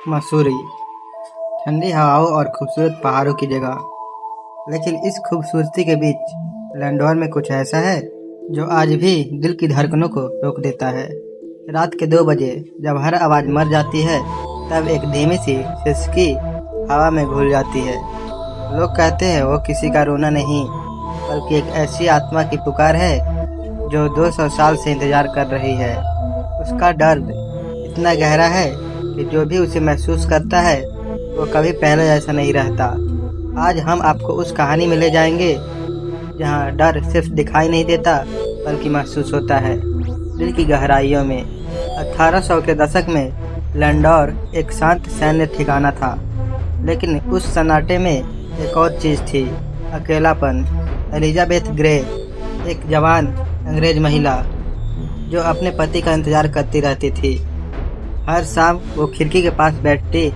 मसूरी, ठंडी हवाओं और खूबसूरत पहाड़ों की जगह। लेकिन इस खूबसूरती के बीच लैंडोर में कुछ ऐसा है जो आज भी दिल की धड़कनों को रोक देता है। रात के 2 बजे जब हर आवाज़ मर जाती है, तब एक धीमी सी सिसकी हवा में घुल जाती है। लोग कहते हैं वो किसी का रोना नहीं, बल्कि एक ऐसी आत्मा की पुकार है जो 200 साल से इंतजार कर रही है। उसका दर्द इतना गहरा है कि जो भी उसे महसूस करता है वो कभी पहले जैसा नहीं रहता। आज हम आपको उस कहानी में ले जाएंगे जहाँ डर सिर्फ दिखाई नहीं देता बल्कि महसूस होता है दिल की गहराइयों में। 1800 के दशक में लैंडोर एक शांत सैन्य ठिकाना था, लेकिन उस सन्नाटे में एक और चीज़ थी, अकेलापन। एलिजाबेथ ग्रे, एक जवान अंग्रेज महिला जो अपने पति का इंतजार करती रहती थी। हर शाम वो खिड़की के पास बैठती,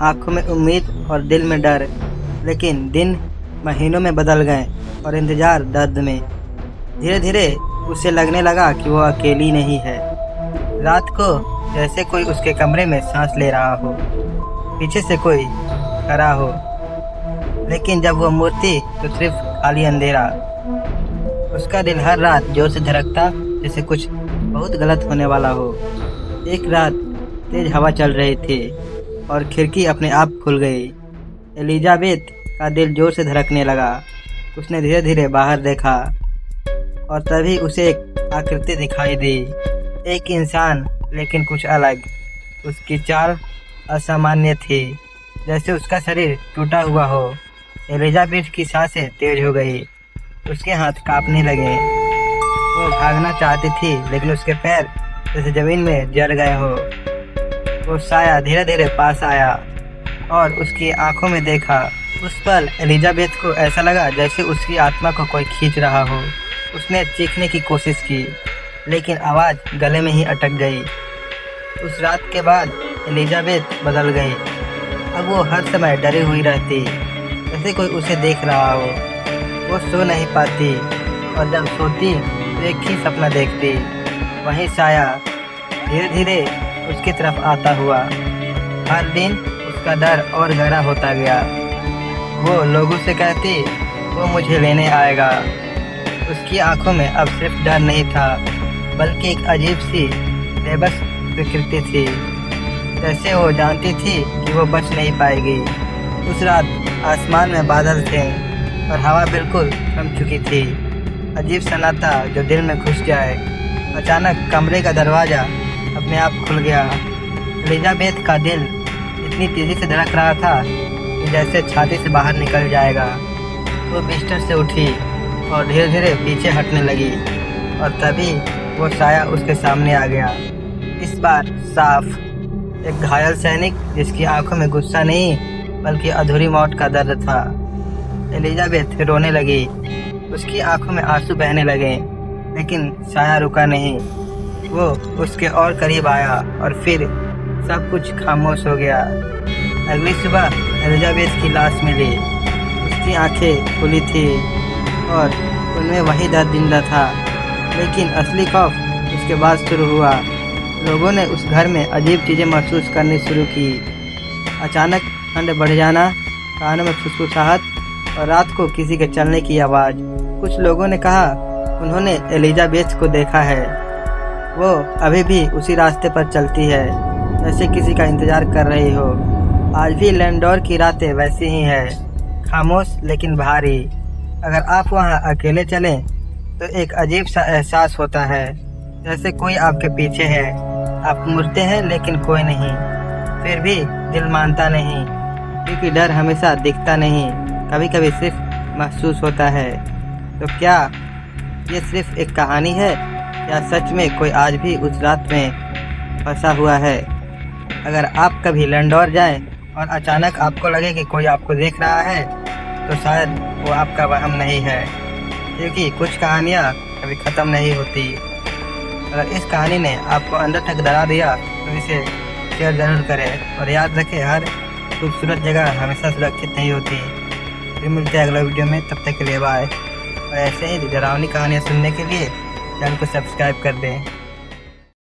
आंखों में उम्मीद और दिल में डर। लेकिन दिन महीनों में बदल गए और इंतजार दर्द में। धीरे धीरे उसे लगने लगा कि वो अकेली नहीं है। रात को जैसे कोई उसके कमरे में सांस ले रहा हो, पीछे से कोई खड़ा हो, लेकिन जब वो मुड़ती तो सिर्फ खाली अंधेरा। उसका दिल हर रात जोर से धड़कता, जैसे कुछ बहुत गलत होने वाला हो। एक रात तेज हवा चल रही थी और खिड़की अपने आप खुल गई। एलिजाबेथ का दिल जोर से धड़कने लगा। उसने धीरे धीरे बाहर देखा और तभी उसे एक आकृति दिखाई दी। एक इंसान, लेकिन कुछ अलग। उसकी चाल असामान्य थी, जैसे उसका शरीर टूटा हुआ हो। एलिजाबेथ की सांसें तेज हो गई, उसके हाथ कांपने लगे। वो भागना चाहती थी, लेकिन उसके पैर जैसे जमीन में जड़ गए हो। वो साया धीरे धीरे पास आया और उसकी आंखों में देखा। उस पल एलिजाबेथ को ऐसा लगा जैसे उसकी आत्मा को कोई खींच रहा हो। उसने चीखने की कोशिश की, लेकिन आवाज़ गले में ही अटक गई। उस रात के बाद एलिजाबेथ बदल गई। अब वो हर समय डरी हुई रहती, जैसे कोई उसे देख रहा हो। वो सो नहीं पाती और जब सोती तो एक ही सपना देखती, वही साया धीरे धीरे उसकी तरफ आता हुआ। हर दिन उसका डर और गहरा होता गया। वो लोगों से कहती वो मुझे लेने आएगा। उसकी आंखों में अब सिर्फ डर नहीं था, बल्कि एक अजीब सी बेबस प्रकृति थी, जैसे वो जानती थी कि वो बच नहीं पाएगी। उस रात आसमान में बादल थे और हवा बिल्कुल थम चुकी थी। अजीब सन्नाटा जो दिल में घुस जाए। अचानक कमरे का दरवाज़ा अपने आप खुल गया। एलिजाबेथ का दिल इतनी तेज़ी से धड़क रहा था कि जैसे छाती से बाहर निकल जाएगा। वो बिस्तर से उठी और धीरे धीरे पीछे हटने लगी, और तभी वो साया उसके सामने आ गया। इस बार साफ, एक घायल सैनिक जिसकी आंखों में गुस्सा नहीं बल्कि अधूरी मौत का दर्द था। एलिजाबेथ रोने लगी, उसकी आंखों में आंसू बहने लगे, लेकिन साया रुका नहीं। वो उसके और करीब आया और फिर सब कुछ खामोश हो गया। अगली सुबह एलिजाबेथ की लाश मिली। उसकी आंखें खुली थी और उनमें वही दर्द जिंदा था, लेकिन असली खौफ उसके बाद शुरू हुआ। लोगों ने उस घर में अजीब चीज़ें महसूस करनी शुरू की। अचानक ठंड बढ़ जाना, कानों में फुसफुसाहट और रात को किसी के चलने की आवाज़। कुछ लोगों ने कहा उन्होंने एलिजाबेथ को देखा है। वो अभी भी उसी रास्ते पर चलती है, जैसे किसी का इंतजार कर रही हो। आज भी लैंडोर की रातें वैसी ही है, खामोश लेकिन भारी। अगर आप वहाँ अकेले चलें तो एक अजीब सा एहसास होता है, जैसे कोई आपके पीछे है। आप मुड़ते हैं लेकिन कोई नहीं। फिर भी दिल मानता नहीं, क्योंकि डर हमेशा दिखता नहीं, कभी कभी सिर्फ महसूस होता है। तो क्या ये सिर्फ एक कहानी है, या सच में कोई आज भी उस रात में फंसा हुआ है? अगर आप कभी लैंडोर जाएं और अचानक आपको लगे कि कोई आपको देख रहा है, तो शायद वो आपका वहम नहीं है, क्योंकि कुछ कहानियाँ कभी ख़त्म नहीं होती। अगर इस कहानी ने आपको अंदर तक डरा दिया तो इसे शेयर ज़रूर करें, और याद रखें हर खूबसूरत जगह हमेशा सुरक्षित नहीं होती। फिर मिलते हैं अगले वीडियो में, तब तक के लिए बाय। और ऐसे ही डरावनी कहानियाँ सुनने के लिए चैनल को सब्सक्राइब कर दें।